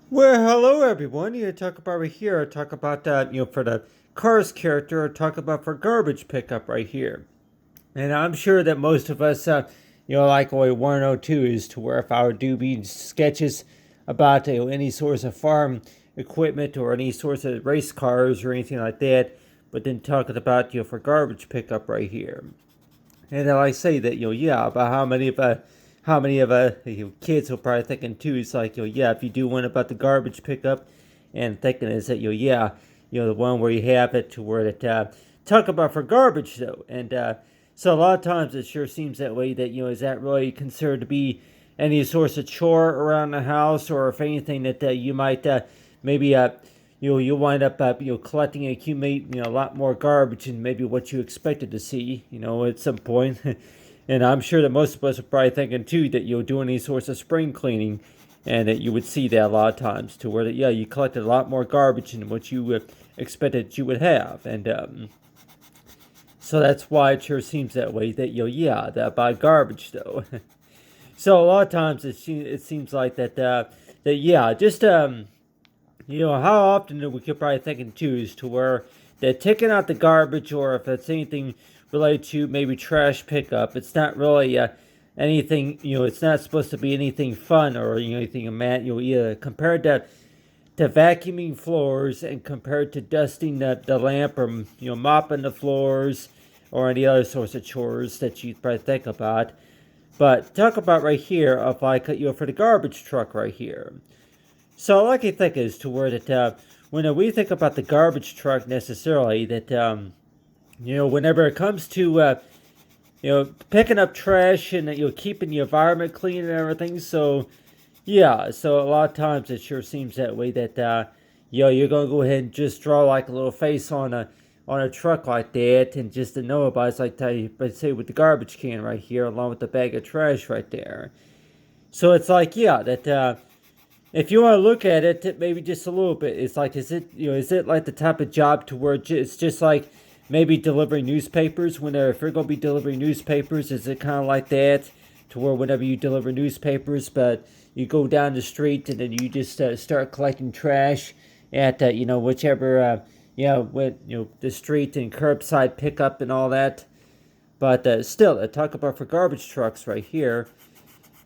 Well, hello everyone. You talk about right here. I talk about for the cars character. I talk about for garbage pickup right here. And I'm sure that most of us, like only 102 is to where if I would do be sketches about any sorts of farm equipment or any sorts of race cars or anything like that, but then talking about for garbage pickup right here. And I say that yeah, about how many of kids will probably thinking too. It's like yeah, if you do one about the garbage pickup, and thinking is that yeah, the one where you have it to where it talk about for garbage though, and so a lot of times it sure seems that way. That is that really considered to be any source of chore around the house, or if anything that you might maybe you'll wind up collecting and accumulating a lot more garbage than maybe what you expected to see at some point. And I'm sure that most of us are probably thinking too that you'll do any sorts of spring cleaning, and that you would see that a lot of times to where that yeah, you collected a lot more garbage than what you expected you would have. And so that's why it sure seems that way. That yeah, that by garbage though. So a lot of times it seems like that yeah, just how often we could probably think and choose to where they're taking out the garbage, or if it's anything related to maybe trash pickup, it's not really anything. It's not supposed to be anything fun or anything either compared to vacuuming floors and compared to dusting the lamp, or mopping the floors, or any other sorts of chores that you probably think about. But talk about right here of like for the garbage truck right here. So all I can think is to where that when we think about the garbage truck necessarily, that whenever it comes to picking up trash and keeping the environment clean and everything. So yeah, so a lot of times it sure seems that way. That you're gonna go ahead and just draw like a little face on a truck like that, and just to know about it's like but say with the garbage can right here, along with the bag of trash right there. So it's like yeah, that if you want to look at it, maybe just a little bit, it's like, is it like the type of job to where it's just like maybe delivering newspapers? If you're going to be delivering newspapers, is it kind of like that, to where whenever you deliver newspapers, but you go down the street and then you just start collecting trash at whichever with the street and curbside pickup and all that. But still, talk about for garbage trucks right here.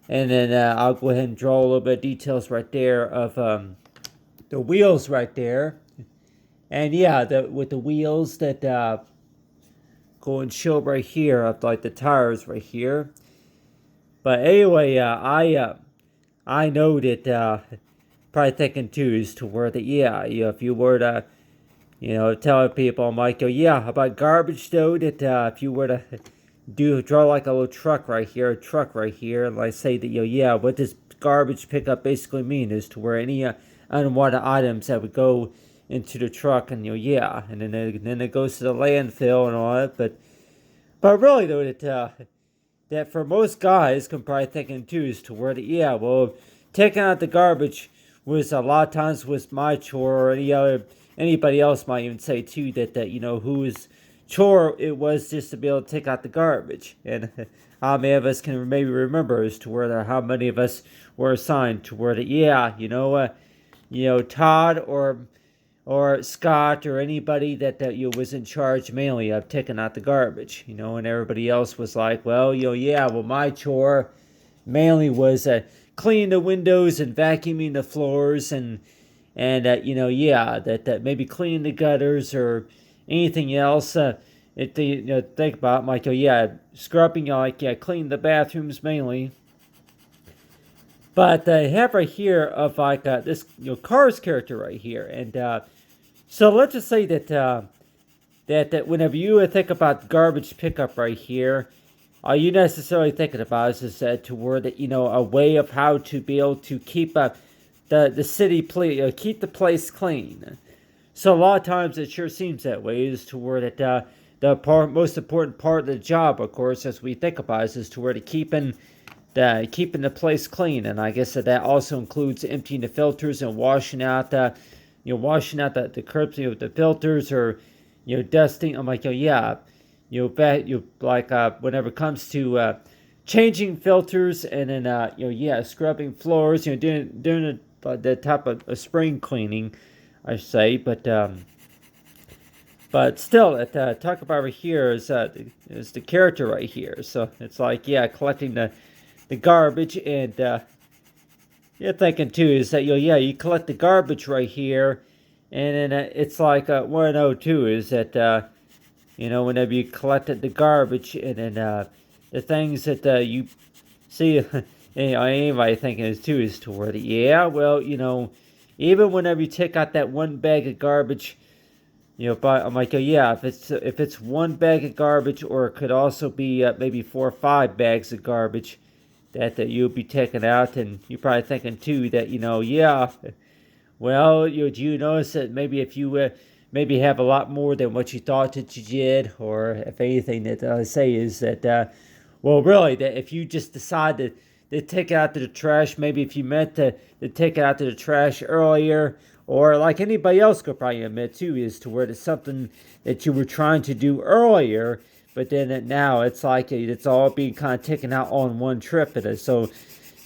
And then I'll go ahead and draw a little bit of details right there of the wheels right there. And yeah, with the wheels that go and show right here of like the tires right here. But anyway, I know that probably thinking too is to where that yeah, if you were to telling people, I'm like, oh yeah, how about garbage though? That if you were to draw like a little truck right here, and like say that yeah, what does garbage pickup basically mean is to where any unwanted items that would go into the truck, and yeah, and then it goes to the landfill and all that. But really though, that for most guys can probably thinking too is to where yeah, well, taking out the garbage was a lot of times was my chore, or anybody else might even say too that whose chore it was just to be able to take out the garbage. And how many of us can maybe remember as to where how many of us were assigned to where that yeah, Todd or Scott or anybody that was in charge mainly of taking out the garbage, and everybody else was like, well, yeah, well, my chore mainly was cleaning the windows and vacuuming the floors, and yeah, that maybe cleaning the gutters or anything else. If they think about it, like, oh yeah, scrubbing, like yeah, clean the bathrooms mainly. But I have right here of like this Cars character right here, and so let's just say that whenever you think about garbage pickup right here, are you necessarily thinking about is to word that a way of how to be able to keep the city keep the place clean. So a lot of times it sure seems that way is to where that most important part of the job, of course, as we think about it, is to where to keeping the place clean, and I guess that also includes emptying the filters and washing out the curbs, the filters, or dusting. I'm like, oh yeah, like whenever it comes to changing filters, and then yeah, scrubbing floors, doing of spring cleaning, I say. But still, talk about right here is the character right here. So it's like, yeah, collecting the garbage, and you're thinking too is that you collect the garbage right here, and then it's like 102 is that whenever you collected the garbage, and then the things that you see, anybody thinking is too is to where well, even whenever you take out that one bag of garbage. But I'm like, yeah, if it's one bag of garbage, or it could also be maybe 4 or 5 bags of garbage that you'll be taking out, and you're probably thinking too that yeah, well, do you notice that maybe if you maybe have a lot more than what you thought that you did, or if anything that I say is that well, really, that if you just decide to take it out to the trash, maybe if you meant to take it out to the trash earlier, or like anybody else could probably admit too, is to where it's something that you were trying to do earlier, but then now it's like it's all being kind of taken out on one trip. So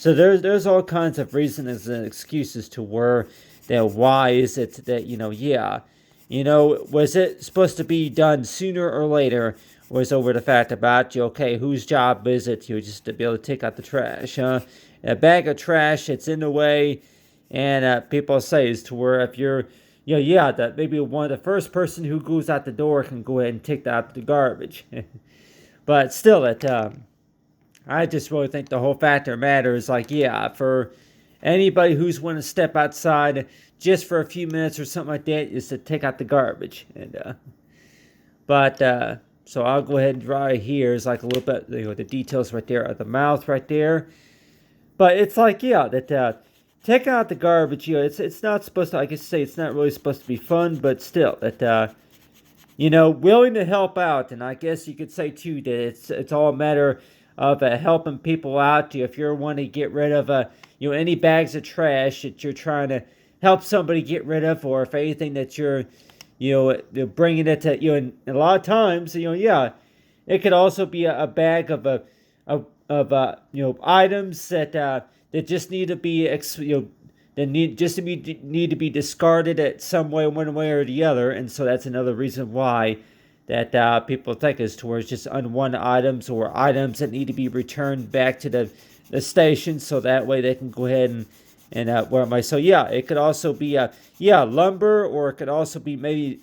there's all kinds of reasons and excuses to where that why is it that yeah, was it supposed to be done sooner or later? Was over the fact about okay, whose job is it just to be able to take out the trash? A bag of trash, it's in the way. And people say is to where if you're, that maybe the first person who goes out the door can go ahead and take out the garbage. But still, I just really think the whole factor matters. Like, yeah, for anybody who's want to step outside just for a few minutes or something like that, is to take out the garbage. So I'll go ahead and draw it here. It's like a little bit, the details right there of the mouth right there. But it's like, yeah, that. Taking out the garbage, it's not supposed to, like I say, it's not really supposed to be fun, but still, that, willing to help out, and I guess you could say, too, that it's all a matter of helping people out. If you're wanting to get rid of, any bags of trash that you're trying to help somebody get rid of, or if anything that you're, bringing it to, and a lot of times, yeah, it could also be a bag of items that just need to be need to be discarded at some way, one way or the other, and so that's another reason why that people think is towards just unwanted items, or items that need to be returned back to the station, so that way they can go ahead and where am I? So yeah, it could also be lumber, or it could also be maybe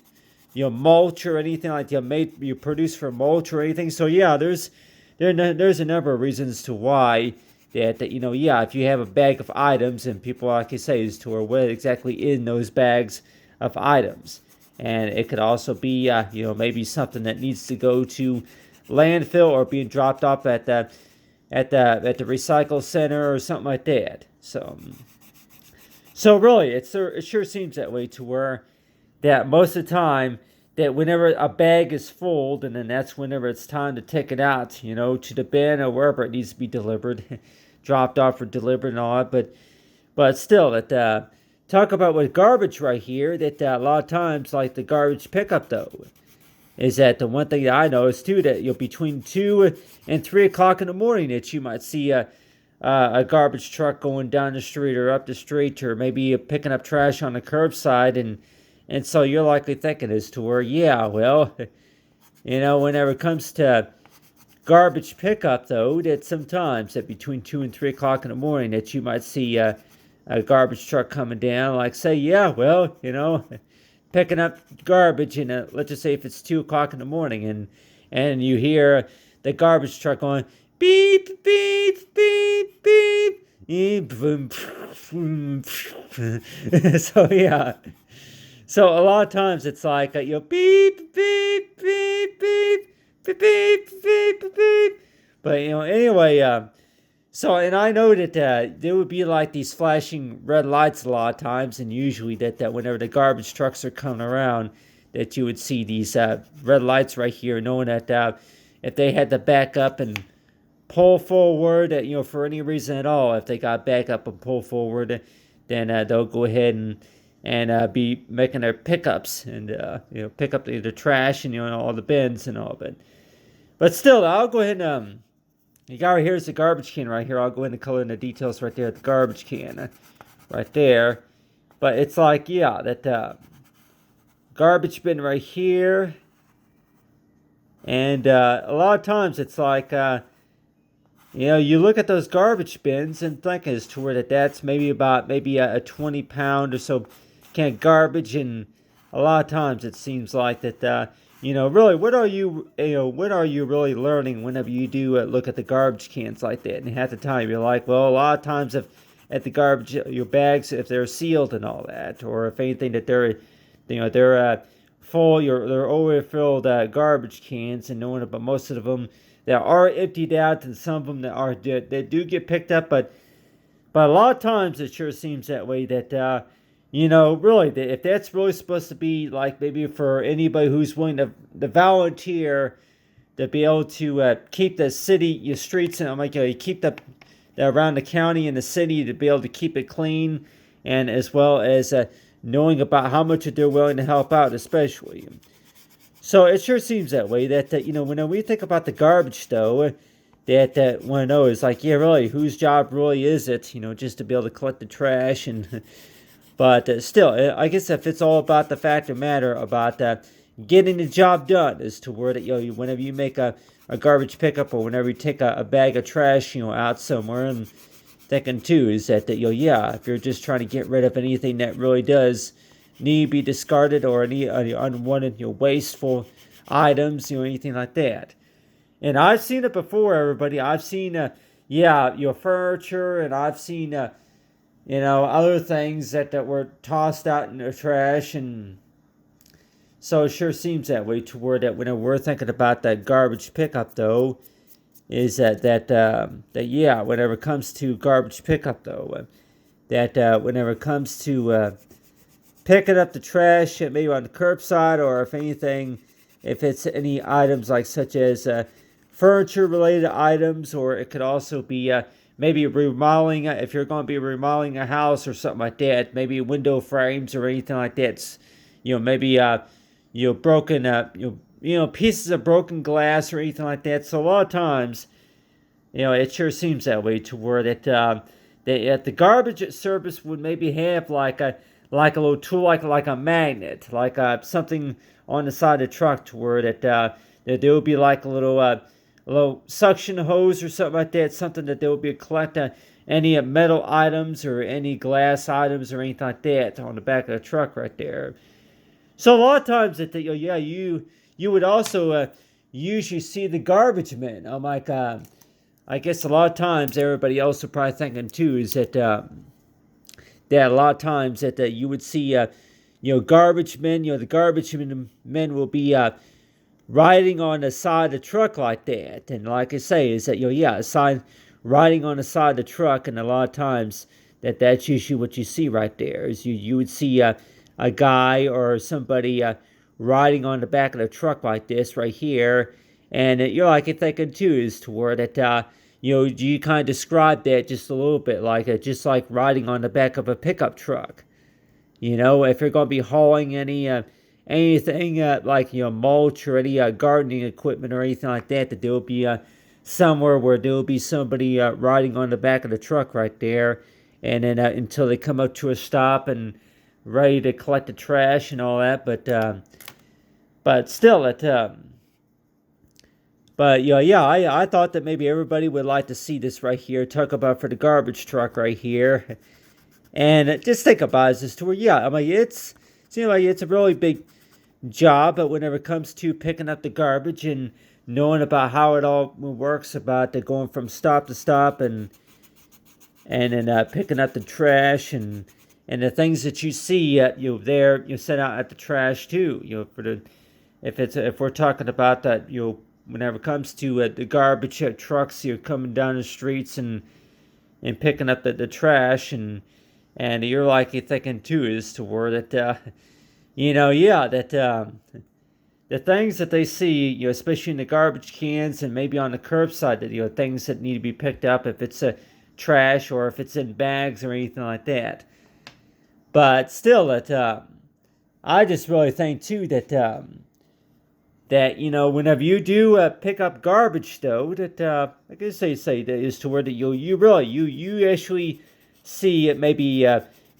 mulch or anything like you produce for mulch or anything. So yeah, there's a number of reasons to why. That if you have a bag of items, and people, like I say, is to what exactly in those bags of items, and it could also be maybe something that needs to go to landfill, or being dropped off at the recycle center or something like that. So really, it sure seems that way, to where that most of the time, that whenever a bag is full, and then that's whenever it's time to take it out, to the bin or wherever it needs to be delivered, dropped off or delivered and all that. But still, that talk about with garbage right here, that a lot of times, like the garbage pickup though, is that the one thing that I noticed too, that between 2 and 3 o'clock in the morning, that you might see a garbage truck going down the street or up the street, or maybe picking up trash on the curbside, and so you're likely thinking as to where, yeah, well, whenever it comes to garbage pickup, though, that sometimes at between 2 and 3 o'clock in the morning, that you might see a garbage truck coming down, like say, yeah, well, picking up garbage, and let's just say if it's 2 o'clock in the morning, and you hear the garbage truck going, beep, beep, beep, beep, beep. So, yeah. So a lot of times it's like beep, beep, beep, beep, beep, beep, beep, beep, beep. But anyway, so, and I know that there would be like these flashing red lights a lot of times, and usually that whenever the garbage trucks are coming around, that you would see these red lights right here, knowing that if they had to back up and pull forward, for any reason at all, if they got back up and pull forward, then they'll go ahead and be making their pickups, and pick up the trash and all the bins and all of it. But still, I'll go ahead and here's the garbage can right here. I'll go ahead and color in the details right there at the garbage can. right there. But it's like, yeah, that garbage bin right here. And a lot of times it's like, you look at those garbage bins and think as to where that's maybe about maybe a 20 pound or so can of garbage. And a lot of times it seems like that, really, what are you really learning whenever you do look at the garbage cans like that? And half the time you're like, well, a lot of times if at the garbage your bags, if they're sealed and all that, or if anything that they're full, they're overfilled garbage cans, and knowing about most of them that are emptied out, and some of them that do get picked up, but a lot of times it sure seems that way. That really, if that's really supposed to be like maybe for anybody who's willing to volunteer to be able to keep the city, your streets, and like you keep the around the county and the city to be able to keep it clean, and as well as knowing about how much they're willing to help out, especially. So it sure seems that way. That when we think about the garbage, though, that want to know is like, yeah, really, whose job really is it? Just to be able to collect the trash and. But still, I guess if it's all about the fact of the matter about getting the job done, as to where that whenever you make a garbage pickup or whenever you take a bag of trash out somewhere, and thinking too is that if you're just trying to get rid of anything that really does need to be discarded, or any unwanted wasteful items, anything like that. And I've seen it before, everybody. I've seen your furniture, and I've seen other things that were tossed out in the trash. And so it sure seems that way toward that whenever we're thinking about that garbage pickup, though, is that whenever it comes to garbage pickup, though, that whenever it comes to picking up the trash, maybe on the curbside, or if anything, if it's any items like such as furniture related items, or it could also be maybe remodeling, if you're going to be remodeling a house or something like that, maybe window frames or anything like that. Maybe broken pieces of broken glass or anything like that. So a lot of times, it sure seems that way to where that the garbage service would maybe have like a little tool, like a magnet, like something on the side of the truck, to where that there would be like a little suction hose or something like that, something that there would be a collect any metal items or any glass items or anything like that on the back of the truck right there. So a lot of times that you would also usually see the garbage men. I'm like, I guess a lot of times everybody else are probably thinking too is that a lot of times that you would see garbage men. The garbage men will be riding on the side of the truck like that. And like I say, is that riding on the side of the truck, and a lot of times that's usually what you see right there. Is you would see a guy or somebody riding on the back of the truck like this right here, and you're thinking too is to where that you kind of describe that just a little bit just like riding on the back of a pickup truck. If you're going to be hauling anything like mulch or any gardening equipment or anything like that, that there will be somewhere where there will be somebody riding on the back of the truck right there, and then until they come up to a stop and ready to collect the trash and all that. But still, I thought that maybe everybody would like to see this right here, talk about for the garbage truck right here, and just think about it as to where it seems like it's a really big job, but whenever it comes to picking up the garbage and knowing about how it all works, about the going from stop to stop, and then picking up the trash and the things that you see there set out at the trash too. If we're talking about that, whenever it comes to the garbage trucks, coming down the streets and picking up the trash, and you're thinking too is to where that the things that they see, especially in the garbage cans and maybe on the curbside, that things that need to be picked up, if it's trash or if it's in bags or anything like that. But still, that I just really think too that whenever you do pick up garbage, though, that I guess they say that is to where that you actually see it maybe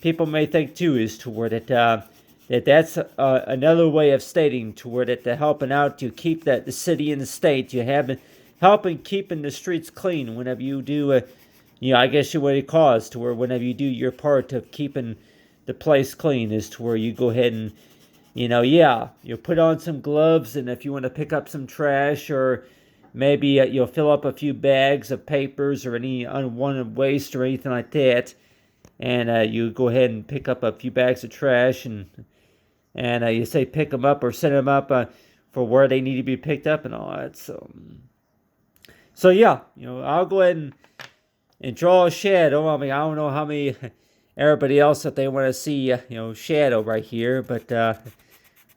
people may think too is toward it. That's another way of stating toward it, to helping out to keep that the city and the state, you have helping keeping the streets clean whenever you do, I guess you would call it, to where whenever you do your part of keeping the place clean is to where you go ahead and, you put on some gloves, and if you want to pick up some trash, or maybe you'll fill up a few bags of papers or any unwanted waste or anything like that, and you go ahead and pick up a few bags of trash, and you say pick them up or send them up for where they need to be picked up and all that. So yeah, I'll go ahead and draw a shadow. I mean, I don't know how many everybody else that they want to see, shadow right here, but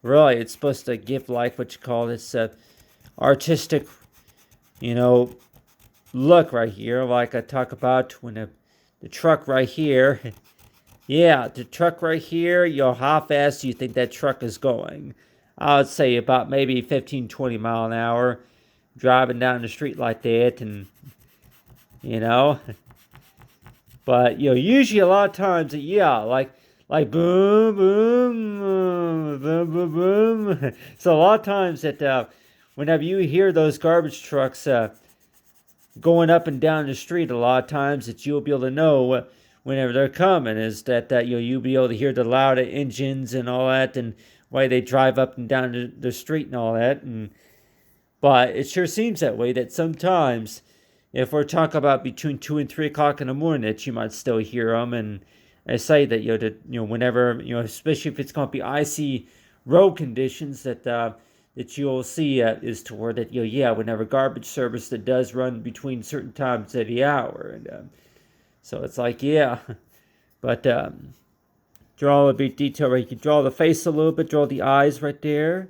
really, it's supposed to give like what you call this artistic, look right here, like I talk about when the truck right here. Yeah, the truck right here, how fast do you think that truck is going? I would say about maybe 15, 20 mile an hour, driving down the street like that, and, But, usually a lot of times, like boom, boom, boom, boom, boom. So a lot of times that whenever you hear those garbage trucks going up and down the street, a lot of times that you'll be able to know whenever they're coming, is that you'll be able to hear the loud engines and all that, and why they drive up and down the street and all that. But it sure seems that way, that sometimes if we're talking about between 2 and 3 o'clock in the morning, that you might still hear them. And I say that whenever, especially if it's going to be icy road conditions, that you'll see is toward that, whenever garbage service that does run between certain times of the hour. And so it's like, but draw a bit detail right. You can draw the face a little bit, draw the eyes right there.